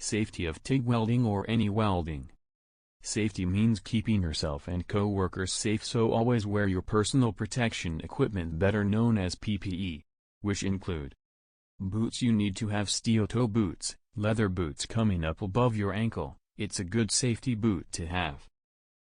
Safety of TIG welding or any welding. Safety means keeping yourself and co-workers safe, so always wear your personal protection equipment, better known as PPE, which include boots. You need to have steel toe boots, leather boots coming up above your ankle. It's a good safety boot to have.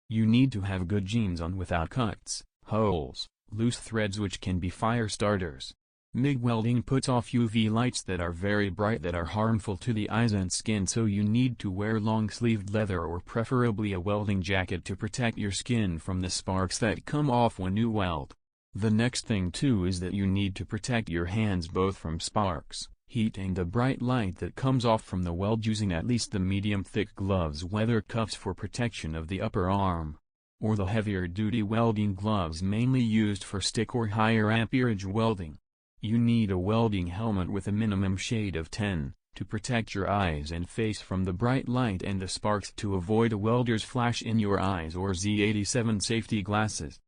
You need to have good jeans on without cuts, holes, loose threads which can be fire starters. MIG welding puts off UV lights that are very bright, that are harmful to the eyes and skin, so you need to wear long-sleeved leather or preferably a welding jacket to protect your skin from the sparks that come off when you weld. The next thing too is that you need to protect your hands both from sparks, heat and the bright light that comes off from the weld, using at least the medium-thick gloves, weather cuffs for protection of the upper arm, or the heavier-duty welding gloves mainly used for stick or higher amperage welding. You need a welding helmet with a minimum shade of 10, to protect your eyes and face from the bright light and the sparks, to avoid a welder's flash in your eyes, or Z87 safety glasses.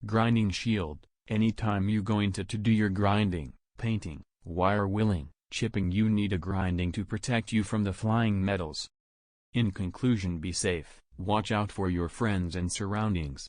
Grinding shield. Anytime you going to do your grinding, painting, wire willing, chipping, you need a grinding to protect you from the flying metals. In conclusion, be safe, watch out for your friends and surroundings.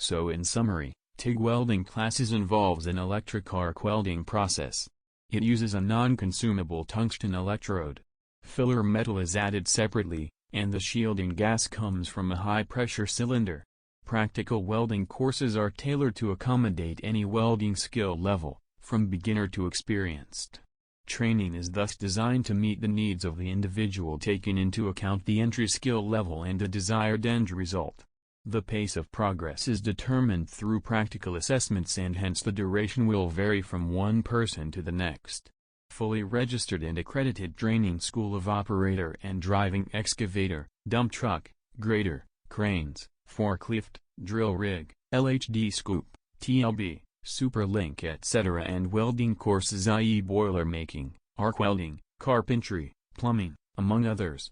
So in summary, TIG welding classes involves an electric arc welding process. It uses a non-consumable tungsten electrode. Filler metal is added separately, and the shielding gas comes from a high-pressure cylinder. Practical welding courses are tailored to accommodate any welding skill level, from beginner to experienced. Training is thus designed to meet the needs of the individual, taking into account the entry skill level and the desired end result. The pace of progress is determined through practical assessments, and hence the duration will vary from one person to the next. Fully registered and accredited training school of operator and driving excavator, dump truck, grader, cranes, forklift, drill rig, LHD scoop, TLB, superlink etc., and welding courses, i.e. boiler making, arc welding, carpentry, plumbing, among others.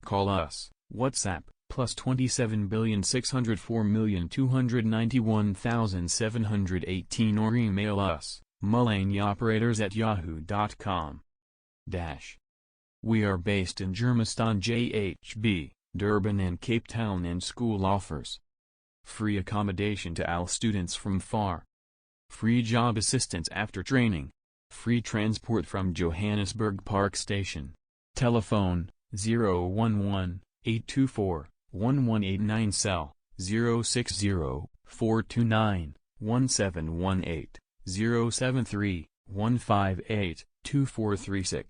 Call us, WhatsApp, +27,604,291,718, or email us, mullanyoperators@yahoo.com. We are based in Germiston, JHB, Durban and Cape Town, and school offers free accommodation to all students from far, free job assistance after training, free transport from Johannesburg Park Station. Telephone 011-824-1189, cell 060-429-1718, 073-158-2436.